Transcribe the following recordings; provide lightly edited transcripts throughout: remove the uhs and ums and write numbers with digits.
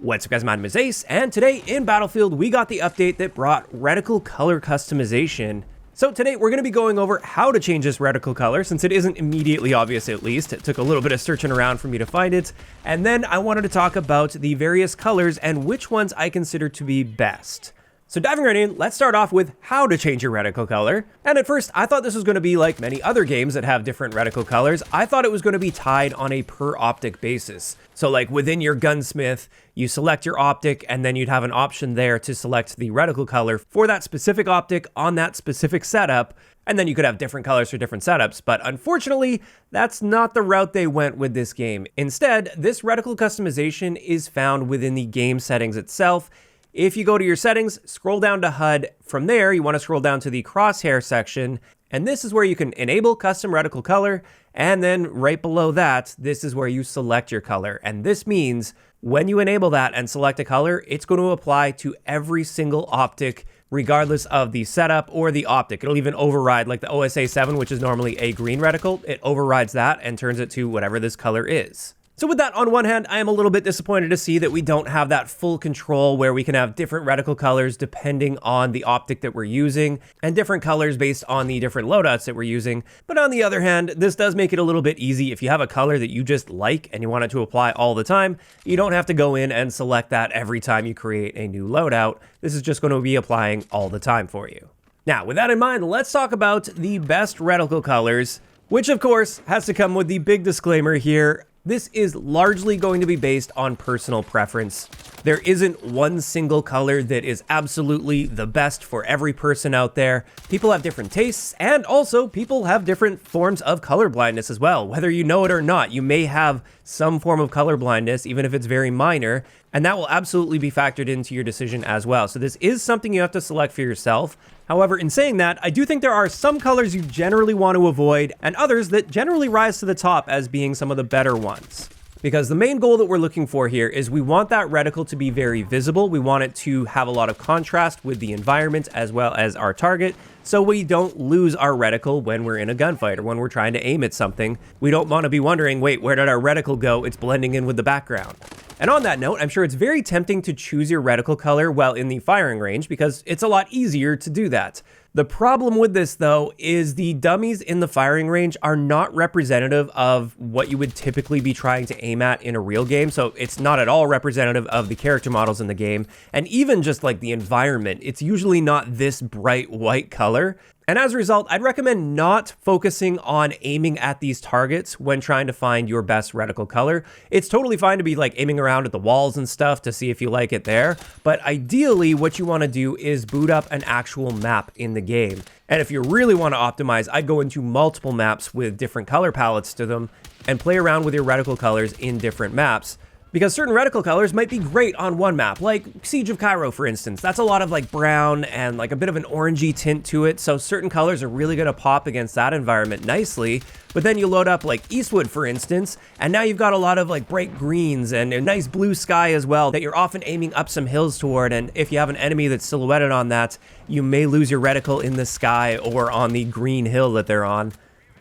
What's up guys, my name is Ace, and today in Battlefield we got the update that brought reticle color customization. So today we're going to be going over how to change this reticle color, since it isn't immediately obvious at least. It took a little bit of searching around for me to find it. And then I wanted to talk about the various colors and which ones I consider to be best. So diving right in, let's start off with how to change your reticle color. And at first, I thought this was going to be like many other games that have different reticle colors. I thought it was going to be tied on a per optic basis. So like within your gunsmith, you select your optic and then you'd have an option there to select the reticle color for that specific optic on that specific setup. And then you could have different colors for different setups. But unfortunately, that's not the route they went with this game. Instead, this reticle customization is found within the game settings itself. If you go to your settings, scroll down to HUD. From there, you want to scroll down to the crosshair section, and this is where you can enable custom reticle color, and then right below that, this is where you select your color. And this means when you enable that and select a color, it's going to apply to every single optic, regardless of the setup or the optic. It'll even override, like the OSA 7, which is normally a green reticle, it overrides that and turns it to whatever this color is. So with that, on one hand, I am a little bit disappointed to see that we don't have that full control where we can have different reticle colors depending on the optic that we're using and different colors based on the different loadouts that we're using. But on the other hand, this does make it a little bit easy. If you have a color that you just like and you want it to apply all the time, you don't have to go in and select that every time you create a new loadout. This is just going to be applying all the time for you. Now, with that in mind, let's talk about the best reticle colors, which of course has to come with the big disclaimer here. This is largely going to be based on personal preference. There isn't one single color that is absolutely the best for every person out there. People have different tastes, and also people have different forms of color blindness as well. Whether you know it or not, you may have some form of color blindness, even if it's very minor, and that will absolutely be factored into your decision as well. So this is something you have to select for yourself. However, in saying that, I do think there are some colors you generally want to avoid and others that generally rise to the top as being some of the better ones. Because the main goal that we're looking for here is we want that reticle to be very visible. We want it to have a lot of contrast with the environment as well as our target, so we don't lose our reticle when we're in a gunfight or when we're trying to aim at something. We don't want to be wondering, wait, where did our reticle go? It's blending in with the background. And on that note, I'm sure it's very tempting to choose your reticle color while in the firing range because it's a lot easier to do that. The problem with this, though, is the dummies in the firing range are not representative of what you would typically be trying to aim at in a real game, so it's not at all representative of the character models in the game, and even just like the environment, it's usually not this bright white color. And as a result, I'd recommend not focusing on aiming at these targets when trying to find your best reticle color. It's totally fine to be like aiming around at the walls and stuff to see if you like it there, but ideally what you want to do is boot up an actual map in the game. And if you really want to optimize, I'd go into multiple maps with different color palettes to them and play around with your reticle colors in different maps. Because certain reticle colors might be great on one map, like Siege of Cairo, for instance. That's a lot of like brown and like a bit of an orangey tint to it, so certain colors are really going to pop against that environment nicely. But then you load up like Eastwood, for instance, and now you've got a lot of like bright greens and a nice blue sky as well that you're often aiming up some hills toward, and if you have an enemy that's silhouetted on that, you may lose your reticle in the sky or on the green hill that they're on.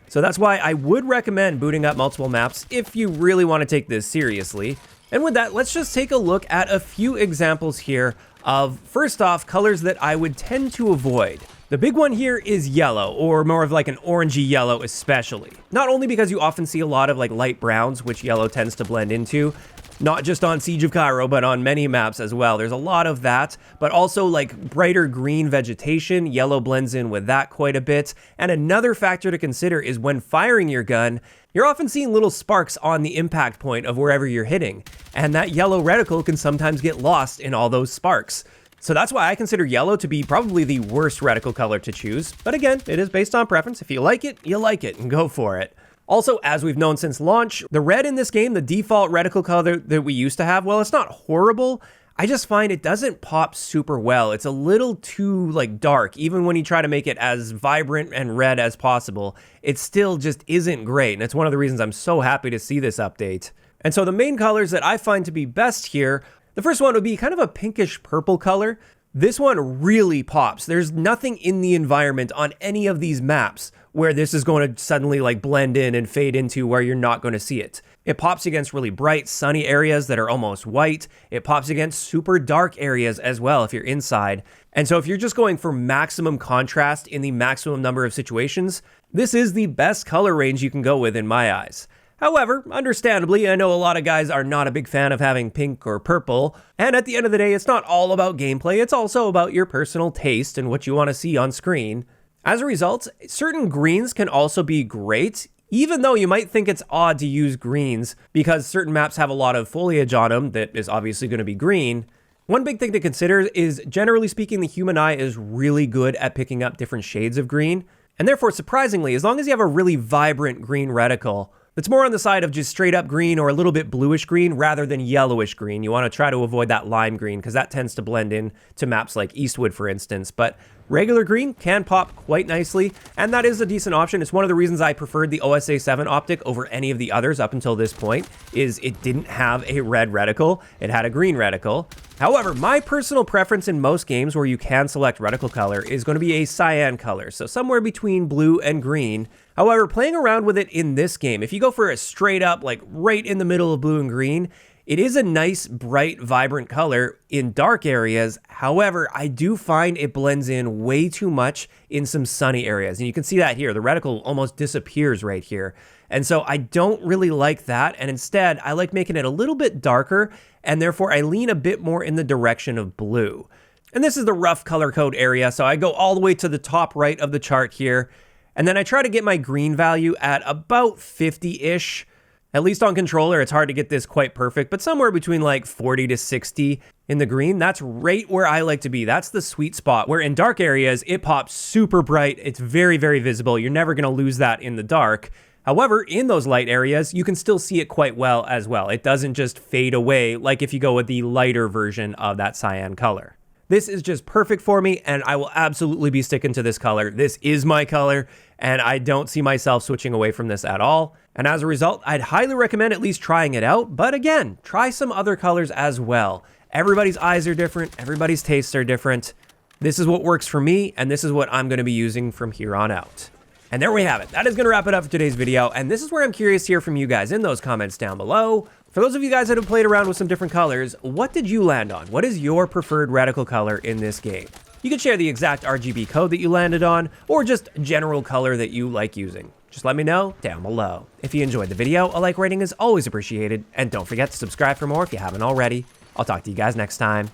So that's why I would recommend booting up multiple maps if you really want to take this seriously. And with that, let's just take a look at a few examples here of, first off, colors that I would tend to avoid. The big one here is yellow, or more of like an orangey yellow especially. Not only because you often see a lot of like light browns, which yellow tends to blend into, not just on Siege of Cairo, but on many maps as well. There's a lot of that, but also like brighter green vegetation. Yellow blends in with that quite a bit. And another factor to consider is when firing your gun, you're often seeing little sparks on the impact point of wherever you're hitting. And that yellow reticle can sometimes get lost in all those sparks. So that's why I consider yellow to be probably the worst reticle color to choose. But again, it is based on preference. If you like it, and go for it. Also, as we've known since launch, the red in this game, the default reticle color that we used to have, well, it's not horrible. I just find it doesn't pop super well. It's a little too like dark. Even when you try to make it as vibrant and red as possible, it still just isn't great. And it's one of the reasons I'm so happy to see this update. And so the main colors that I find to be best here, the first one would be kind of a pinkish purple color. This one really pops. There's nothing in the environment on any of these maps where this is going to suddenly like blend in and fade into where you're not going to see it. It pops against really bright, sunny areas that are almost white. It pops against super dark areas as well if you're inside. And so if you're just going for maximum contrast in the maximum number of situations, this is the best color range you can go with in my eyes. However, understandably, I know a lot of guys are not a big fan of having pink or purple, and at the end of the day, it's not all about gameplay, it's also about your personal taste and what you want to see on screen. As a result, certain greens can also be great, even though you might think it's odd to use greens because certain maps have a lot of foliage on them that is obviously going to be green. One big thing to consider is, generally speaking, the human eye is really good at picking up different shades of green, and therefore, surprisingly, as long as you have a really vibrant green reticle, it's more on the side of just straight up green or a little bit bluish green rather than yellowish green. You want to try to avoid that lime green because that tends to blend in to maps like Eastwood, for instance. But regular green can pop quite nicely, and that is a decent option. It's one of the reasons I preferred the OSA 7 optic over any of the others up until this point, is it didn't have a red reticle, it had a green reticle. However, my personal preference in most games where you can select reticle color is going to be a cyan color, so somewhere between blue and green. However, playing around with it in this game, if you go for a straight up, like right in the middle of blue and green, it is a nice, bright, vibrant color in dark areas. However, I do find it blends in way too much in some sunny areas. And you can see that here. The reticle almost disappears right here. And so I don't really like that. And instead, I like making it a little bit darker. And therefore, I lean a bit more in the direction of blue. And this is the rough color code area. So I go all the way to the top right of the chart here. And then I try to get my green value at about 50-ish. At least on controller, it's hard to get this quite perfect, but somewhere between like 40 to 60 in the green, that's right where I like to be. That's the sweet spot, where in dark areas, it pops super bright. It's very, very visible. You're never going to lose that in the dark. However, in those light areas, you can still see it quite well as well. It doesn't just fade away like if you go with the lighter version of that cyan color. This is just perfect for me, and I will absolutely be sticking to this color. This is my color, and I don't see myself switching away from this at all. And as a result, I'd highly recommend at least trying it out. But again, try some other colors as well. Everybody's eyes are different. Everybody's tastes are different. This is what works for me, and this is what I'm going to be using from here on out. And there we have it. That is going to wrap it up for today's video. And this is where I'm curious to hear from you guys in those comments down below. For those of you guys that have played around with some different colors, what did you land on? What is your preferred reticle color in this game? You can share the exact RGB code that you landed on, or just general color that you like using. Just let me know down below. If you enjoyed the video, a like rating is always appreciated, and don't forget to subscribe for more if you haven't already. I'll talk to you guys next time.